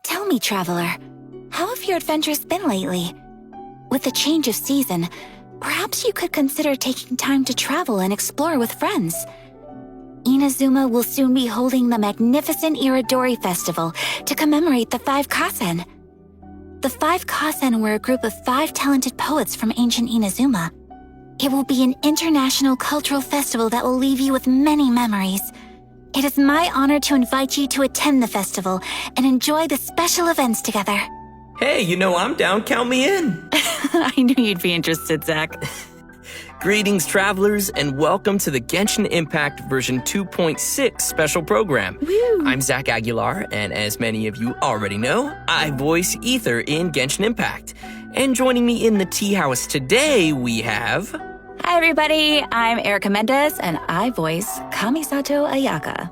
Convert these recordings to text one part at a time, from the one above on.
Tell me, traveler, how have your adventures been lately? With the change of season, perhaps you could consider taking time to travel and explore with friends. Inazuma will soon be holding the magnificent Iridori Festival to commemorate the 5 Kasen. The 5 Kasen were a group of 5 talented poets from ancient Inazuma. It will be an international cultural festival that will leave you with many memories. It is my honor to invite you to attend the festival and enjoy the special events together. Hey, I'm down. Count me in. I knew you'd be interested, Zach. Greetings, travelers, and welcome to the Genshin Impact version 2.6 special program. Woo. I'm Zach Aguilar, and as many of you already know, I voice Ether in Genshin Impact. And joining me in the tea house today, we have... Hi, everybody. I'm Erica Mendez, and I voice Kamisato Ayato.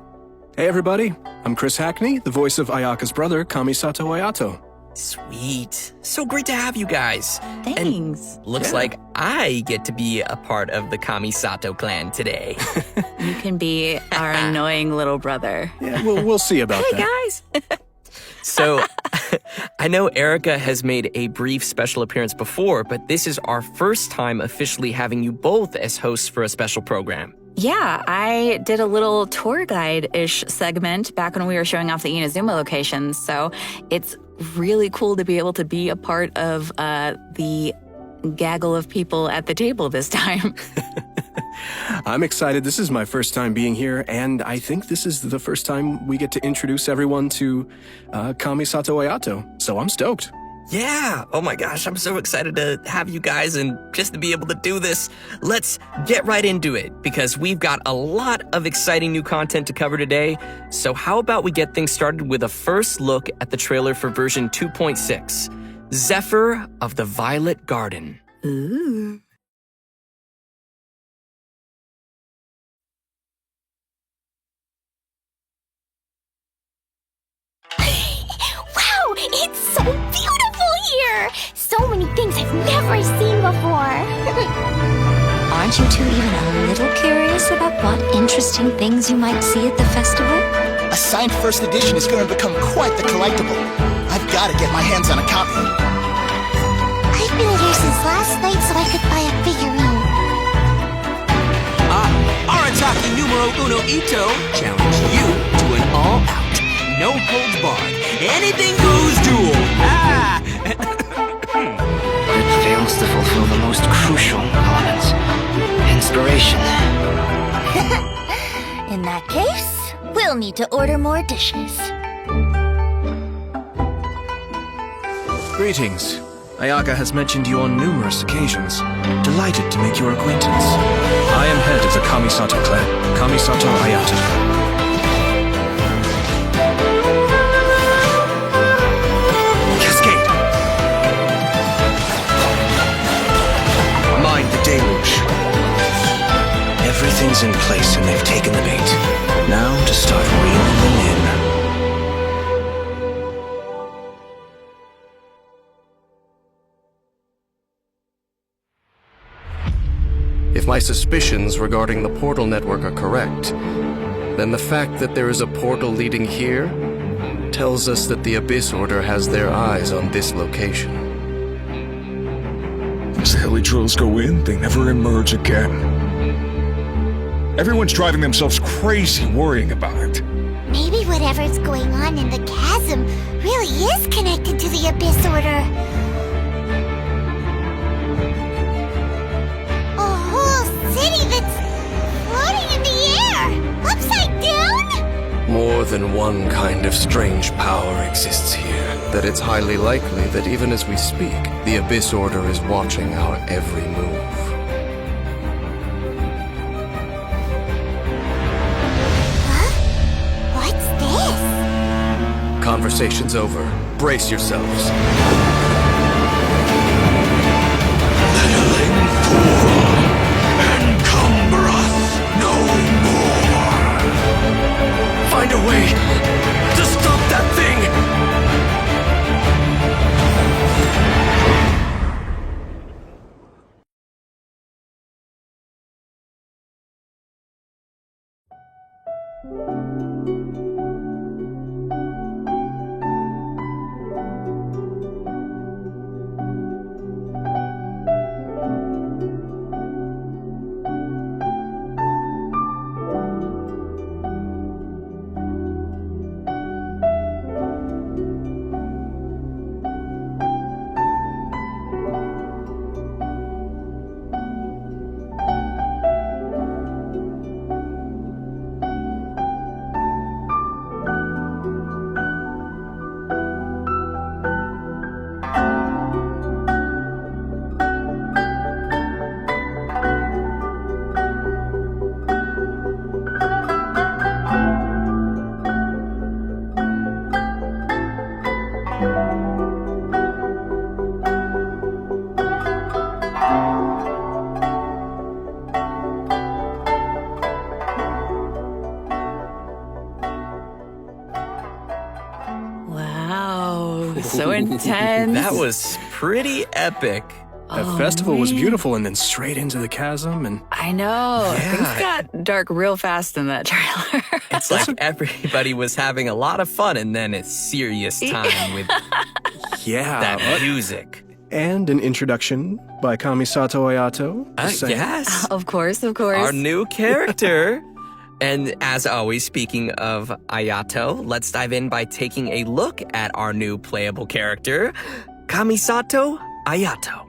Hey, everybody. I'm Chris Hackney, the voice of Ayaka's brother, Kamisato Ayato. Sweet. So great to have you guys. Thanks. And looks like I get to be a part of the Kamisato clan today. You can be our annoying little brother. Yeah, we'll see about that. Hey, guys. So, I know Erica has made a brief special appearance before, but this is our first time officially having you both as hosts for a special program. Yeah, I did a little tour guide-ish segment back when we were showing off the Inazuma locations, so it's really cool to be able to be a part of the gaggle of people at the table this time. I'm excited. This is my first time being here, and I think this is the first time we get to introduce everyone to Kamisato Ayato, so I'm stoked. Yeah, oh my gosh, I'm so excited to have you guys and just to be able to do this. Let's get right into it, because we've got a lot of exciting new content to cover today. So how about we get things started with a first look at the trailer for version 2.6, Zephyr of the Violet Garden. Ooh. Wow, it's so beautiful here! So many things I've never seen before. Aren't you two even a little curious about what interesting things you might see at the festival? A signed first edition is going to become quite the collectible. I've got to get my hands on a copy. I've been here since last night so I could buy a figurine. Arataki numero uno Ito challenge you to an all-out, no-holds-barred, anything-goes duel. It fails to fulfill the most crucial elements. Inspiration. In that case, we'll need to order more dishes. Greetings. Ayaka has mentioned you on numerous occasions. Delighted to make your acquaintance. I am head of the Kamisato clan, Kamisato Ayato. Cascade! Mind the deluge. Everything's in place and they've taken the bait. Now to start reeling them in. If my suspicions regarding the portal network are correct, then the fact that there is a portal leading here tells us that the Abyss Order has their eyes on this location. As the Helitrils go in, they never emerge again. Everyone's driving themselves crazy worrying about it. Maybe whatever's going on in the chasm really is connected to the Abyss Order. City that's floating in the air! Upside down? More than one kind of strange power exists here, that it's highly likely that even as we speak, the Abyss Order is watching our every move. Huh? What's this? Conversation's over. Brace yourselves. Find a way to stop that thing! so intense. That was pretty epic. That festival was beautiful, and then straight into the chasm, and I know. Yeah. Things got dark real fast in that trailer. It's like everybody was having a lot of fun, and then it's serious time with yeah, that music. and an introduction by Kamisato Ayato. Just saying. Yes. Of course. Our new character. And as always, speaking of Ayato, let's dive in by taking a look at our new playable character, Kamisato Ayato.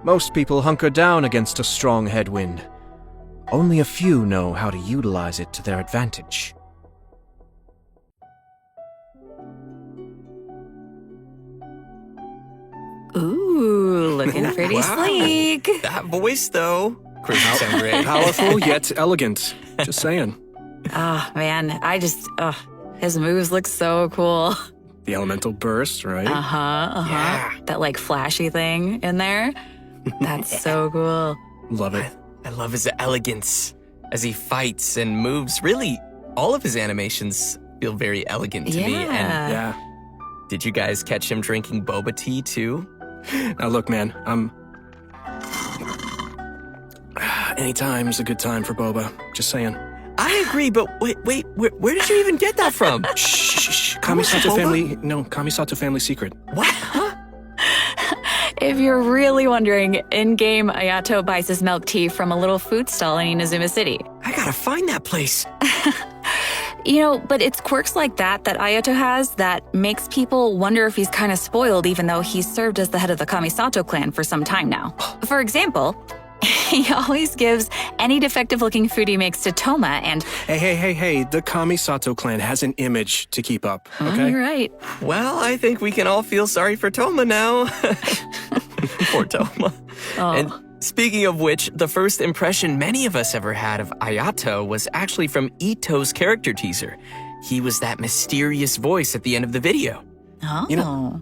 Most people hunker down against a strong headwind. Only a few know how to utilize it to their advantage. Ooh, looking pretty Wow. sleek. That voice, though. Crazy sound great. Powerful yet elegant. Just saying. Oh, man. His moves look so cool. The elemental burst, right? Yeah. That, like, flashy thing in there. That's so cool. Love it. I love his elegance as he fights and moves. Really, all of his animations feel very elegant to me. And Yeah. did you guys catch him drinking boba tea, too? Now look, man, anytime's a good time for boba. Just saying. I agree, but wait, where did you even get that from? Shh. Kamisato Kamisato family secret. What? Huh? If you're really wondering, in-game, Ayato buys his milk tea from a little food stall in Inazuma City. I gotta find that place. But it's quirks like that Ayato has that makes people wonder if he's kind of spoiled even though he's served as the head of the Kamisato clan for some time now. For example, he always gives any defective-looking food he makes to Toma and... Hey, the Kamisato clan has an image to keep up, okay? You're right. Well, I think we can all feel sorry for Toma now. Poor Toma. Oh. And speaking of which, the first impression many of us ever had of Ayato was actually from Ito's character teaser. He was that mysterious voice at the end of the video. Oh.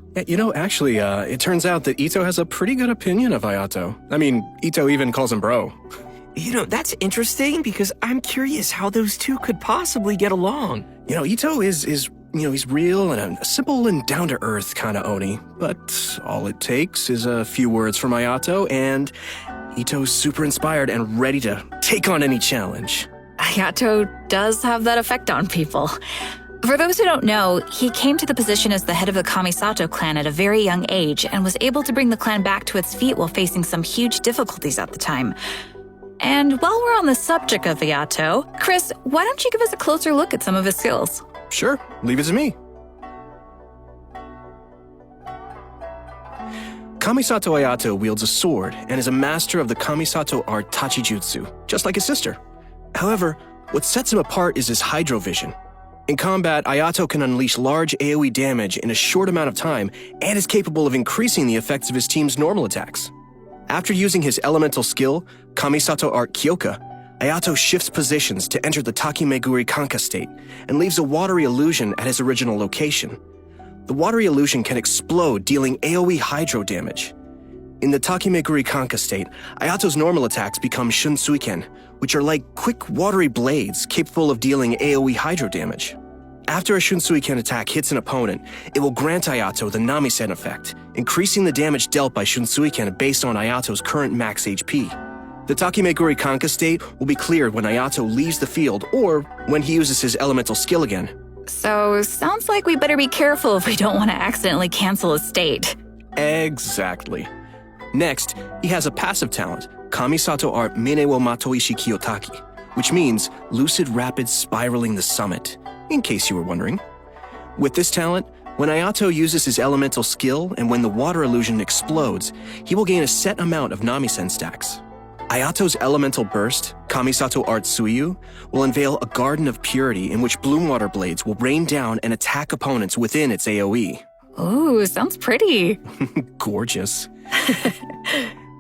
Actually, it turns out that Ito has a pretty good opinion of Ayato. I mean, Ito even calls him bro. That's interesting because I'm curious how those two could possibly get along. Ito is he's real and a simple and down-to-earth kind of Oni. But all it takes is a few words from Ayato, and Ito's super inspired and ready to take on any challenge. Ayato does have that effect on people. For those who don't know, he came to the position as the head of the Kamisato clan at a very young age and was able to bring the clan back to its feet while facing some huge difficulties at the time. And while we're on the subject of Ayato, Chris, why don't you give us a closer look at some of his skills? Sure, leave it to me. Kamisato Ayato wields a sword and is a master of the Kamisato art Tachijutsu, just like his sister. However, what sets him apart is his Hydro Vision. In combat, Ayato can unleash large AoE damage in a short amount of time and is capable of increasing the effects of his team's normal attacks. After using his elemental skill, Kamisato Art Kyoka, Ayato shifts positions to enter the Takimeguri Kanka state and leaves a watery illusion at his original location. The watery illusion can explode, dealing AoE hydro damage. In the Takimeguri Kanka state, Ayato's normal attacks become Shunsuiken, which are like quick watery blades capable of dealing AoE hydro damage. After a Shunsuiken attack hits an opponent, it will grant Ayato the Namisen effect, increasing the damage dealt by Shunsuiken based on Ayato's current max HP. The Takimeguri Kanka state will be cleared when Ayato leaves the field or when he uses his elemental skill again. So, sounds like we better be careful if we don't want to accidentally cancel a state. Exactly. Next, he has a passive talent, Kamisato Art Mine wo Matoishi Kiyotaki, which means lucid rapid spiraling the summit, in case you were wondering. With this talent, When Ayato uses his elemental skill and when the water illusion explodes, he will gain a set amount of Namisen stacks. Ayato's elemental burst, Kamisato Art Suiyu, will unveil a garden of purity in which bloom water blades will rain down and attack opponents within its AoE. Ooh, sounds pretty. Gorgeous.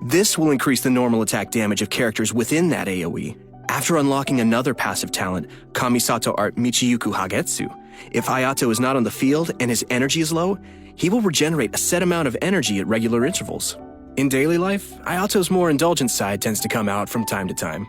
This will increase the normal attack damage of characters within that AoE. After unlocking another passive talent, Kamisato Art Michiyuku Hagetsu, if Ayato is not on the field and his energy is low, he will regenerate a set amount of energy at regular intervals. In daily life, Ayato's more indulgent side tends to come out from time to time.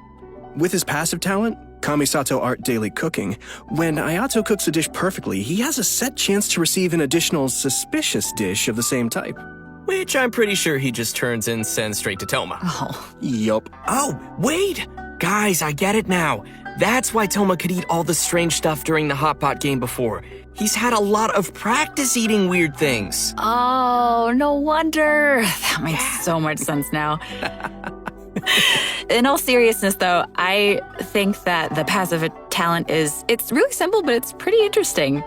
With his passive talent, Kamisato Art Daily Cooking, when Ayato cooks a dish perfectly, he has a set chance to receive an additional suspicious dish of the same type. Which I'm pretty sure he just turns and sends straight to Toma. Oh. Yup. Oh, wait! Guys, I get it now. That's why Toma could eat all the strange stuff during the Hot Pot game before. He's had a lot of practice eating weird things. Oh, no wonder. That makes so much sense now. In all seriousness, though, I think that the passive talent it's really simple, but it's pretty interesting.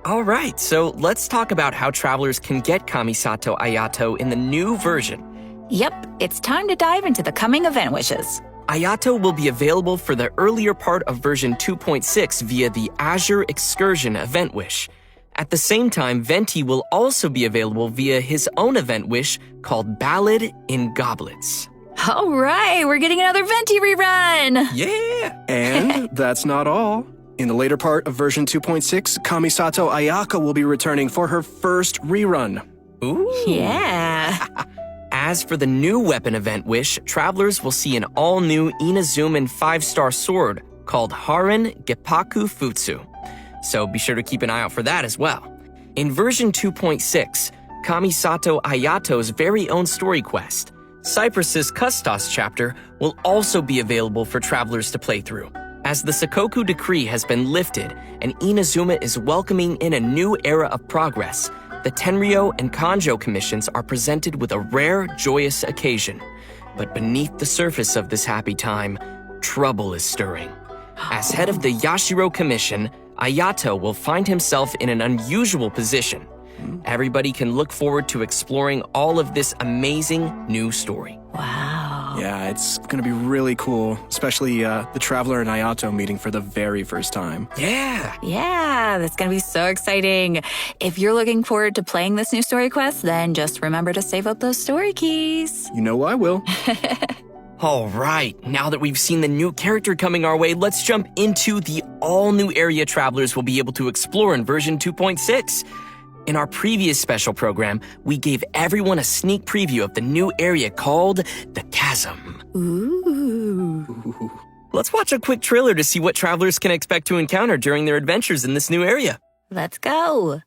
All right, so let's talk about how travelers can get Kamisato Ayato in the new version. Yep, it's time to dive into the coming event wishes. Ayato will be available for the earlier part of version 2.6 via the Azure Excursion event wish. At the same time, Venti will also be available via his own event wish called Ballad in Goblets. All right, we're getting another Venti rerun! Yeah! And that's not all. In the later part of version 2.6, Kamisato Ayaka will be returning for her first rerun. Ooh! Yeah! As for the new weapon event wish, travelers will see an all-new Inazuman 5-star sword called Haran Geppaku Futsu. So be sure to keep an eye out for that as well. In version 2.6, Kamisato Ayato's very own story quest, Cypress's Custos chapter, will also be available for travelers to play through. As the Sakoku decree has been lifted and Inazuma is welcoming in a new era of progress, the Tenryo and Kanjo commissions are presented with a rare, joyous occasion. But beneath the surface of this happy time, trouble is stirring. As head of the Yashiro Commission, Ayato will find himself in an unusual position. Everybody can look forward to exploring all of this amazing new story. Wow. Yeah, it's going to be really cool, especially the Traveler and Ayato meeting for the very first time. Yeah. Yeah, that's going to be so exciting. If you're looking forward to playing this new story quest, then just remember to save up those story keys. You know I will. All right, now that we've seen the new character coming our way, let's jump into the all-new area travelers will be able to explore in version 2.6. In our previous special program, we gave everyone a sneak preview of the new area called the Chasm. Ooh. Let's watch a quick trailer to see what travelers can expect to encounter during their adventures in this new area. Let's go.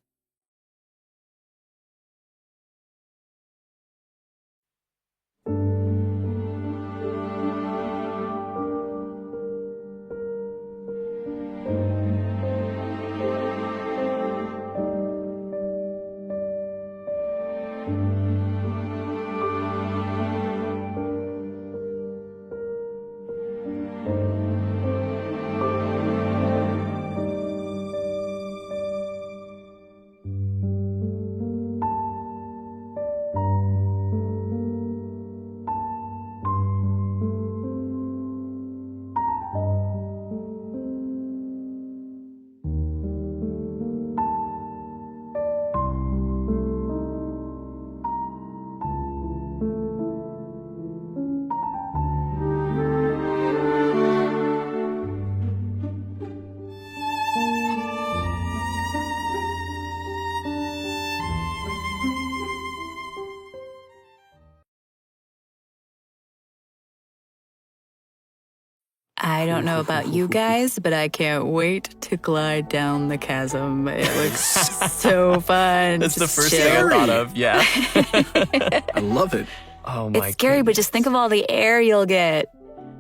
I don't know about you guys, but I can't wait to glide down the chasm. It looks so fun. That's the Just first chill. thing I thought of, yeah. I love it. Oh my It's scary, but just think of all the air you'll get.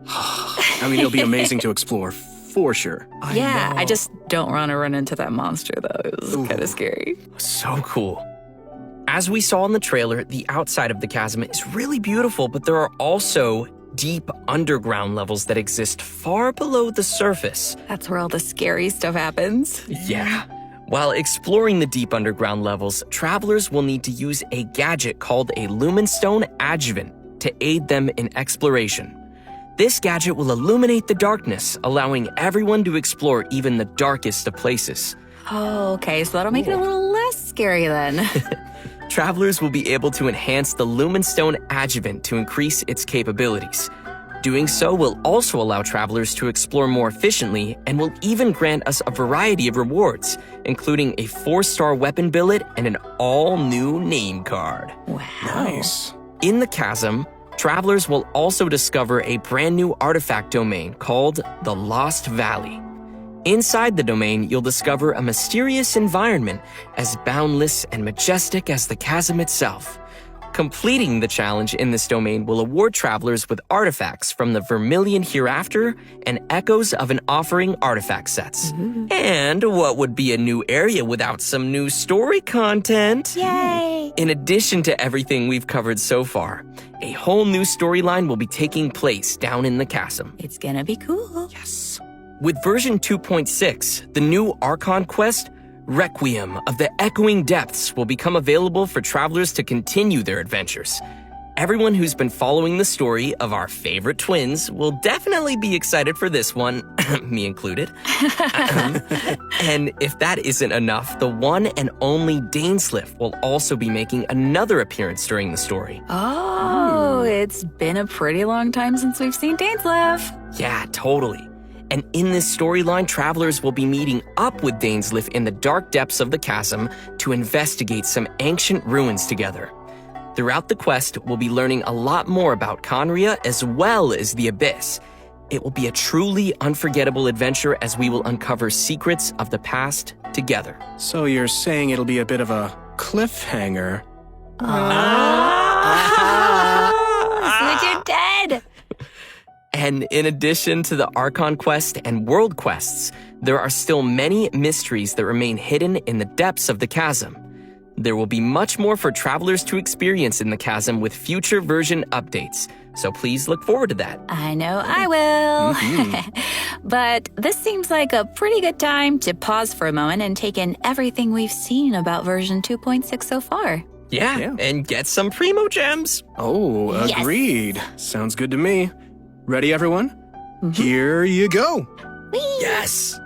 I mean, it'll be amazing to explore, for sure. I just don't want to run into that monster, though. It was kind of scary. So cool. As we saw in the trailer, the outside of the chasm is really beautiful, but there are also deep underground levels that exist far below the surface. That's where all the scary stuff happens. Yeah. While exploring the deep underground levels, travelers will need to use a gadget called a Lumenstone Adjuvant to aid them in exploration. This gadget will illuminate the darkness, allowing everyone to explore even the darkest of places. Oh, okay, so that'll make it a little less scary then. Travelers will be able to enhance the Lumenstone Adjuvant to increase its capabilities. Doing so will also allow travelers to explore more efficiently and will even grant us a variety of rewards, including a 4-star weapon billet and an all-new name card. Wow. Nice. In the Chasm, travelers will also discover a brand new artifact domain called the Lost Valley. Inside the domain, you'll discover a mysterious environment as boundless and majestic as the chasm itself. Completing the challenge in this domain will award travelers with artifacts from the Vermilion Hereafter and Echoes of an Offering artifact sets. And what would be a new area without some new story content? Yay! In addition to everything we've covered so far, a whole new storyline will be taking place down in the chasm. It's gonna be cool. Yes. With version 2.6, the new Archon quest, Requiem of the Echoing Depths, will become available for travelers to continue their adventures. Everyone who's been following the story of our favorite twins will definitely be excited for this one, me included. And if that isn't enough, the one and only Dainsleif will also be making another appearance during the story. Oh, it's been a pretty long time since we've seen Dainsleif. Yeah, totally. And in this storyline, travelers will be meeting up with Dainsleif in the dark depths of the chasm to investigate some ancient ruins together. Throughout the quest, we'll be learning a lot more about Conria as well as the Abyss. It will be a truly unforgettable adventure as we will uncover secrets of the past together. So you're saying it'll be a bit of a cliffhanger? Switch, you're dead! And in addition to the Archon quest and world quests, there are still many mysteries that remain hidden in the depths of the chasm. There will be much more for travelers to experience in the chasm with future version updates, so please look forward to that. I know I will. But this seems like a pretty good time to pause for a moment and take in everything we've seen about version 2.6 so far. Yeah, and get some Primo Gems. Oh, agreed. Sounds good to me. Ready, everyone? Here you go. Yes.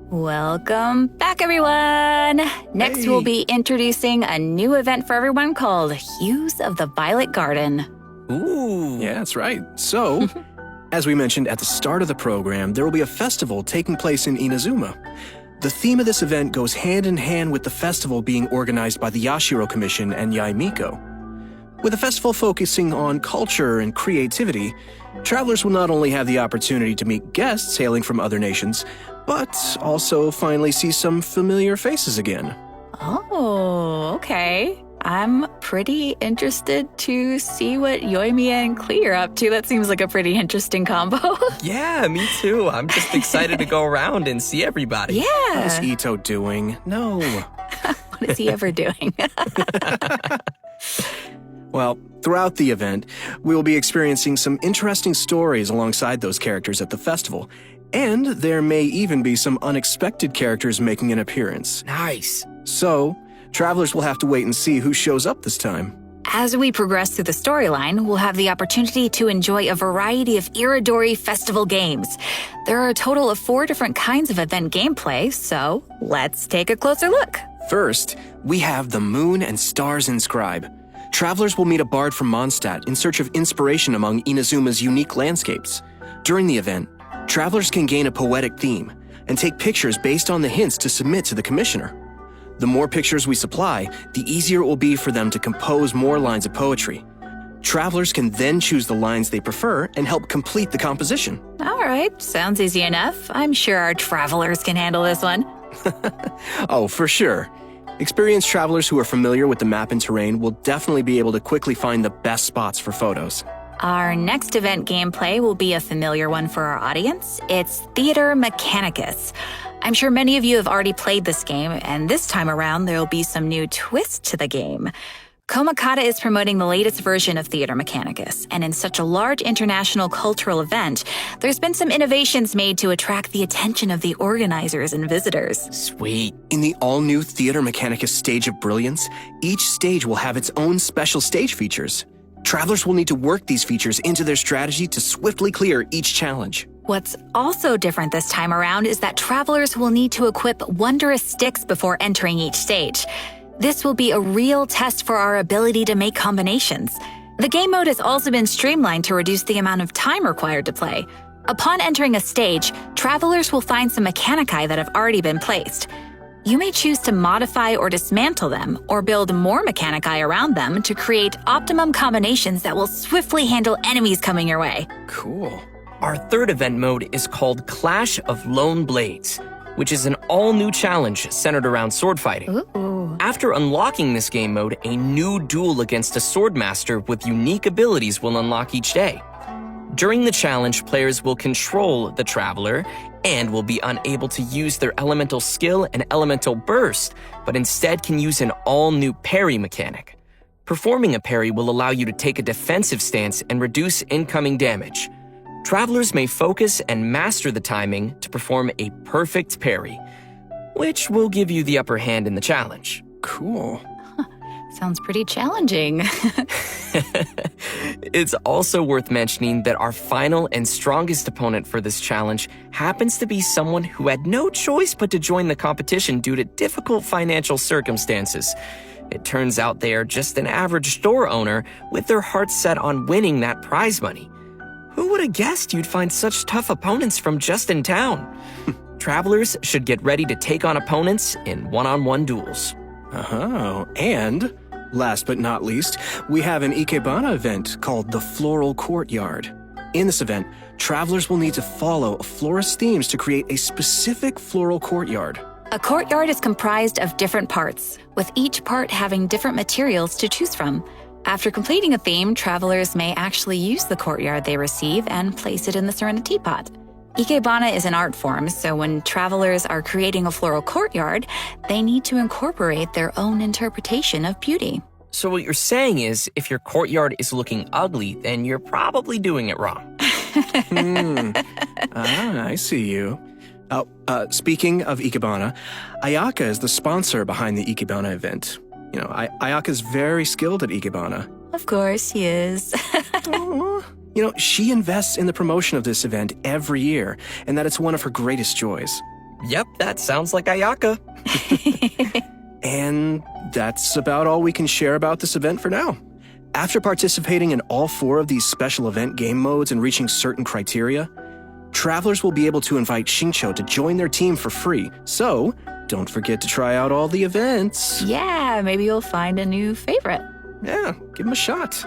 Welcome back, everyone! Next, we'll be introducing a new event for everyone called Hues of the Violet Garden. Ooh. Yeah, that's right. So, as we mentioned at the start of the program, there will be a festival taking place in Inazuma. The theme of this event goes hand in hand with the festival being organized by the Yashiro Commission and Yaimiko. With the festival focusing on culture and creativity, travelers will not only have the opportunity to meet guests hailing from other nations, but also finally see some familiar faces again. Oh, okay. I'm pretty interested to see what Yoimiya and Klee are up to. That seems like a pretty interesting combo. Yeah, me too. I'm just excited to go around and see everybody. Yeah. What is Ito doing? No. What is he ever doing? Well, throughout the event, we will be experiencing some interesting stories alongside those characters at the festival. And there may even be some unexpected characters making an appearance. Nice. So, travelers will have to wait and see who shows up this time. As we progress through the storyline, we'll have the opportunity to enjoy a variety of Iridori Festival games. There are a total of 4 different kinds of event gameplay, so let's take a closer look. First, we have the Moon and Stars Inscribe. Travelers will meet a bard from Mondstadt in search of inspiration among Inazuma's unique landscapes. During the event, travelers can gain a poetic theme and take pictures based on the hints to submit to the commissioner. The more pictures we supply, the easier it will be for them to compose more lines of poetry. Travelers can then choose the lines they prefer and help complete the composition. All right, sounds easy enough. I'm sure our travelers can handle this one. Oh, for sure. Experienced travelers who are familiar with the map and terrain will definitely be able to quickly find the best spots for photos. Our next event gameplay will be a familiar one for our audience. It's Theater Mechanicus. I'm sure many of you have already played this game, and this time around there will be some new twist to the game. Komakata is promoting the latest version of Theater Mechanicus, and in such a large international cultural event, there's been some innovations made to attract the attention of the organizers and visitors. Sweet. In the all-new Theater Mechanicus Stage of Brilliance, each stage will have its own special stage features. Travelers will need to work these features into their strategy to swiftly clear each challenge. What's also different this time around is that travelers will need to equip wondrous sticks before entering each stage. This will be a real test for our ability to make combinations. The game mode has also been streamlined to reduce the amount of time required to play. Upon entering a stage, travelers will find some mechanici that have already been placed. You may choose to modify or dismantle them, or build more mechanici around them to create optimum combinations that will swiftly handle enemies coming your way. Cool. Our third event mode is called Clash of Lone Blades, which is an all-new challenge centered around sword fighting. Ooh. After unlocking this game mode, a new duel against a swordmaster with unique abilities will unlock each day. During the challenge, players will control the traveler and will be unable to use their elemental skill and elemental burst, but instead can use an all-new parry mechanic. Performing a parry will allow you to take a defensive stance and reduce incoming damage. Travelers may focus and master the timing to perform a perfect parry, which will give you the upper hand in the challenge. Cool. Sounds pretty challenging. It's also worth mentioning that our final and strongest opponent for this challenge happens to be someone who had no choice but to join the competition due to difficult financial circumstances. It turns out they are just an average store owner with their hearts set on winning that prize money. Who would have guessed you'd find such tough opponents from just in town? Travelers should get ready to take on opponents in one-on-one duels. Oh, and last but not least, we have an Ikebana event called the Floral Courtyard. In this event, travelers will need to follow a florist's themes to create a specific floral courtyard. A courtyard is comprised of different parts, with each part having different materials to choose from. After completing a theme, travelers may actually use the courtyard they receive and place it in the Serenity Pot. Ikebana is an art form, so when travelers are creating a floral courtyard, they need to incorporate their own interpretation of beauty. So what you're saying is, if your courtyard is looking ugly, then you're probably doing it wrong. I see you. Speaking of Ikebana, Ayaka is the sponsor behind the Ikebana event. You know, Ayaka's very skilled at Ikebana. Of course he is. You know, she invests in the promotion of this event every year, and that it's one of her greatest joys. Yep, that sounds like Ayaka. And that's about all we can share about this event for now. After participating in all 4 of these special event game modes and reaching certain criteria, travelers will be able to invite Shincho to join their team for free. So, don't forget to try out all the events. Yeah, maybe you'll find a new favorite. Yeah, give them a shot.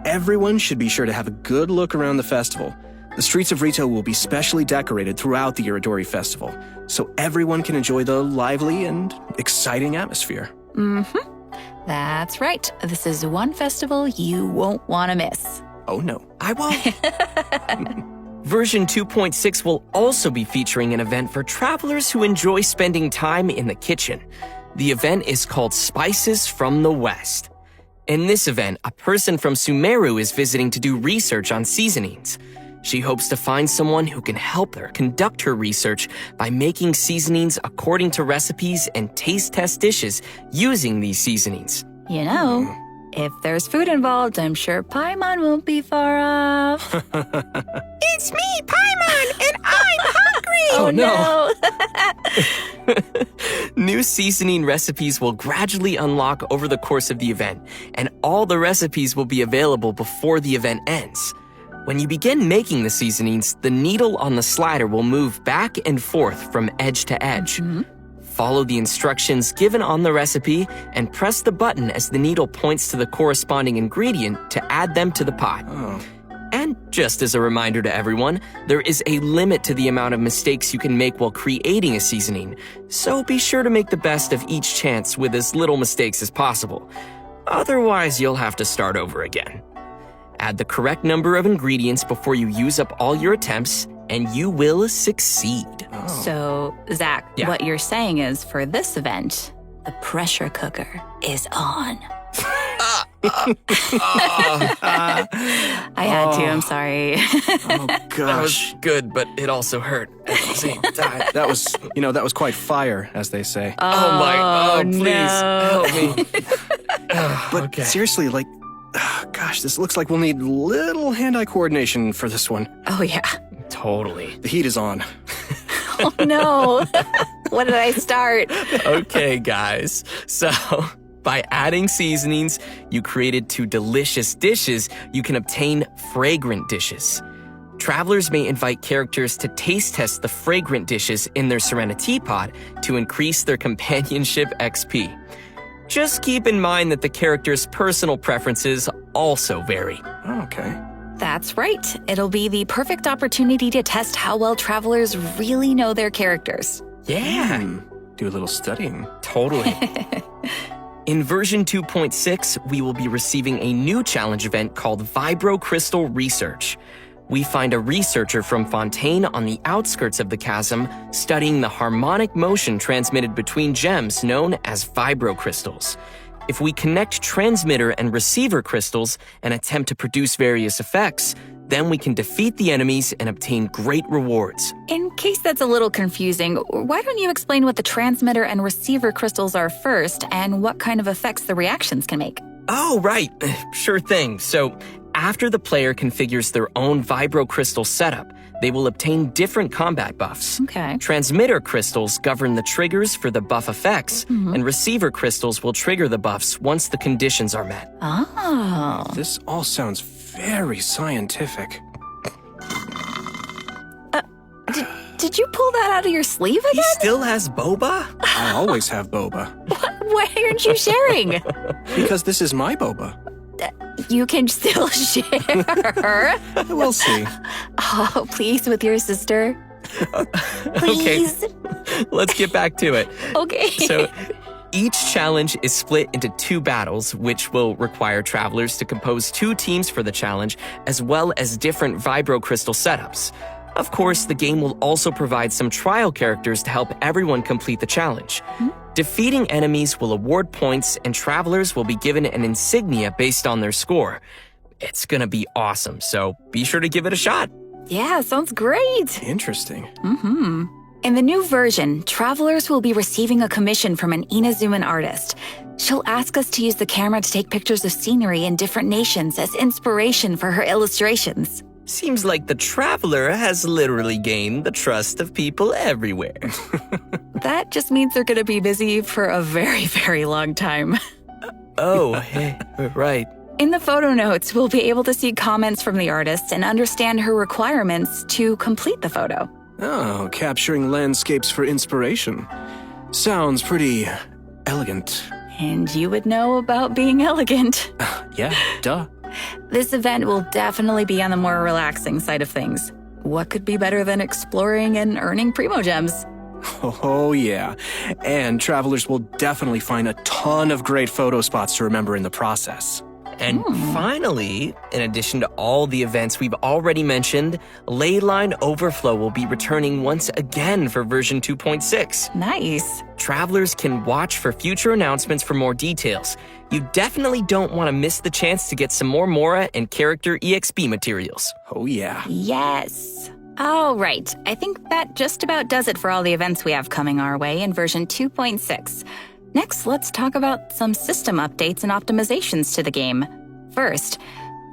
Everyone should be sure to have a good look around the festival. The streets of Rito will be specially decorated throughout the Iridori Festival, so everyone can enjoy the lively and exciting atmosphere. That's right. This is one festival you won't want to miss. Oh no, I won't. Version 2.6 will also be featuring an event for travelers who enjoy spending time in the kitchen. The event is called Spices from the West. In this event, a person from Sumeru is visiting to do research on seasonings. She hopes to find someone who can help her conduct her research by making seasonings according to recipes and taste test dishes using these seasonings. You know, If there's food involved, I'm sure Paimon won't be far off. It's me, Paimon, and I'm hungry! Oh no! New seasoning recipes will gradually unlock over the course of the event, and all the recipes will be available before the event ends. When you begin making the seasonings, the needle on the slider will move back and forth from edge to edge. Follow the instructions given on the recipe and press the button as the needle points to the corresponding ingredient to add them to the pot. And just as a reminder to everyone, there is a limit to the amount of mistakes you can make while creating a seasoning, so be sure to make the best of each chance with as little mistakes as possible. Otherwise, you'll have to start over again. Add the correct number of ingredients before you use up all your attempts, and you will succeed. So, Zach, what you're saying is for this event, the pressure cooker is on. I had to, I'm sorry. Oh, gosh. That was good, but it also hurt at the same time. That was quite fire, as they say. Please, help me. But seriously, gosh, this looks like we'll need little hand-eye coordination for this one. Oh, yeah. Totally. The heat is on. Oh, no. What did I start? Okay, guys. So, by adding seasonings you created to delicious dishes, you can obtain fragrant dishes. Travelers may invite characters to taste test the fragrant dishes in their Serenity Pod to increase their companionship XP. Just keep in mind that the character's personal preferences also vary. Okay. That's right. It'll be the perfect opportunity to test how well travelers really know their characters. Yeah. Do a little studying. Totally. In version 2.6, we will be receiving a new challenge event called Vibro Crystal Research. We find a researcher from Fontaine on the outskirts of the chasm studying the harmonic motion transmitted between gems known as vibro crystals. If we connect transmitter and receiver crystals and attempt to produce various effects, then we can defeat the enemies and obtain great rewards. In case that's a little confusing, why don't you explain what the transmitter and receiver crystals are first and what kind of effects the reactions can make? Oh, right. Sure thing. So, after the player configures their own vibro crystal setup, they will obtain different combat buffs. Okay. Transmitter crystals govern the triggers for the buff effects, and receiver crystals will trigger the buffs once the conditions are met. Oh. This all sounds very scientific. Did you pull that out of your sleeve again? He still has boba? I always have boba. Why aren't you sharing? Because this is my boba. You can still share. We'll see. Oh, please, with your sister. Please. Okay, let's get back to it. Okay. So, each challenge is split into 2 battles, which will require travelers to compose 2 teams for the challenge, as well as different vibro crystal setups. Of course, the game will also provide some trial characters to help everyone complete the challenge. Defeating enemies will award points, and travelers will be given an insignia based on their score. It's gonna be awesome, so be sure to give it a shot. Yeah, sounds great. Interesting. In the new version, travelers will be receiving a commission from an Inazuman artist. She'll ask us to use the camera to take pictures of scenery in different nations as inspiration for her illustrations. Seems like the traveler has literally gained the trust of people everywhere. That just means they're gonna be busy for a very, very long time. Right. In the photo notes, we'll be able to see comments from the artist and understand her requirements to complete the photo. Oh, capturing landscapes for inspiration. Sounds pretty elegant. And you would know about being elegant. Yeah, duh. This event will definitely be on the more relaxing side of things. What could be better than exploring and earning Primo Gems? Oh, yeah. And travelers will definitely find a ton of great photo spots to remember in the process. And finally, in addition to all the events we've already mentioned, Leyline Overflow will be returning once again for version 2.6. Nice. Travelers can watch for future announcements for more details. You definitely don't want to miss the chance to get some more Mora and character EXP materials. Oh, yeah. Yes. All right. I think that just about does it for all the events we have coming our way in version 2.6. Next, let's talk about some system updates and optimizations to the game. First,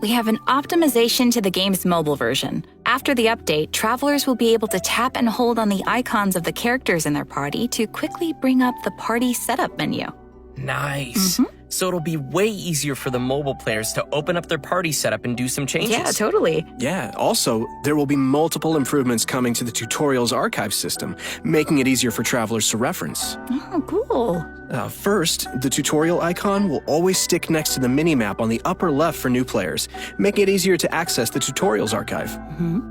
we have an optimization to the game's mobile version. After the update, travelers will be able to tap and hold on the icons of the characters in their party to quickly bring up the party setup menu. Nice. So it'll be way easier for the mobile players to open up their party setup and do some changes. Yeah, totally. Yeah, also, there will be multiple improvements coming to the tutorials archive system, making it easier for travelers to reference. Oh, cool. First, the tutorial icon will always stick next to the minimap on the upper left for new players, making it easier to access the tutorials archive.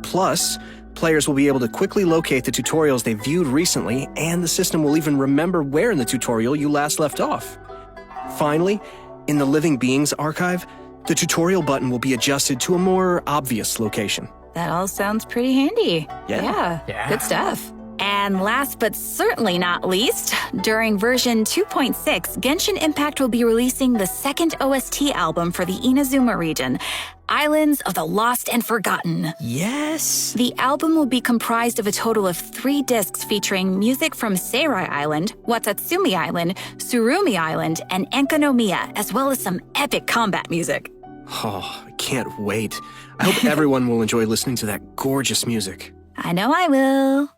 Plus, players will be able to quickly locate the tutorials they viewed recently, and the system will even remember where in the tutorial you last left off. Finally, in the Living Beings archive, the tutorial button will be adjusted to a more obvious location. That all sounds pretty handy. Yeah. Good stuff. And last but certainly not least, during version 2.6, Genshin Impact will be releasing the second OST album for the Inazuma region, Islands of the Lost and Forgotten. Yes. The album will be comprised of a total of 3 discs featuring music from Seirai Island, Watatsumi Island, Tsurumi Island, and Enkanomiya, as well as some epic combat music. Oh, I can't wait. I hope everyone will enjoy listening to that gorgeous music. I know I will.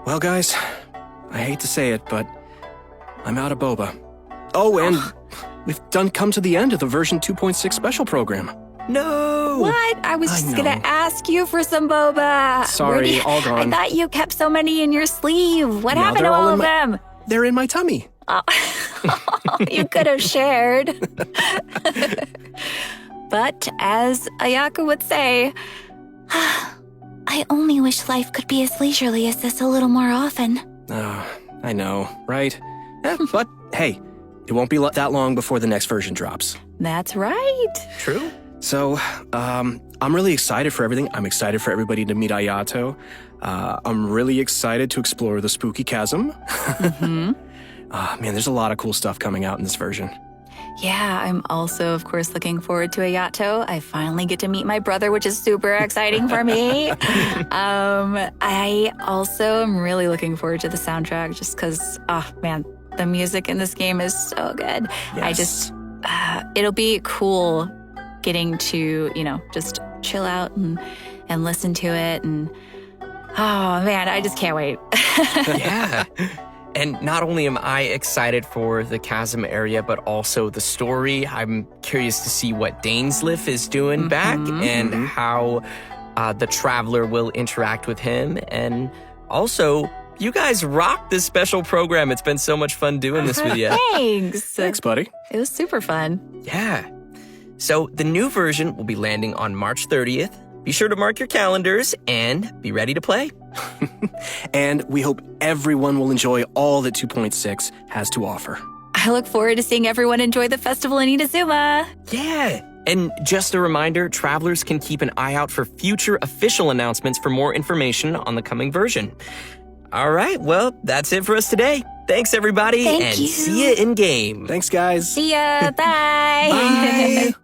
Well, guys, I hate to say it, but I'm out of boba. Oh, and we've come to the end of the version 2.6 special program. No! What? I was just gonna ask you for some boba. Sorry, all gone. I thought you kept so many in your sleeve. What Now happened to they're all in of them? They're in my tummy. Oh. You could have shared. But as Ayako would say, I only wish life could be as leisurely as this a little more often. I know, right? But hey, it won't be that long before the next version drops. That's right. True. So, I'm really excited for everything. I'm excited for everybody to meet Ayato. I'm really excited to explore the spooky chasm. Man, there's a lot of cool stuff coming out in this version. Yeah, I'm also, of course, looking forward to Ayato. I finally get to meet my brother, which is super exciting for me. I also am really looking forward to the soundtrack just because, man, the music in this game is so good. Yes. It'll be cool getting to, just chill out and listen to it. And, oh, man, I just can't wait. Yeah. And not only am I excited for the Chasm area, but also the story. I'm curious to see what Dainsleif is doing back and how the Traveler will interact with him. And also, you guys rocked this special program. It's been so much fun doing this with you. Thanks. Thanks, buddy. It was super fun. Yeah. So the new version will be landing on March 30th. Be sure to mark your calendars and be ready to play. And we hope everyone will enjoy all that 2.6 has to offer. I look forward to seeing everyone enjoy the festival in Inazuma. Yeah. And just a reminder, travelers can keep an eye out for future official announcements for more information on the coming version. All right, well, that's it for us today. Thanks, everybody, Thank and you. see you in game. Thanks, guys. See ya. Bye. Bye.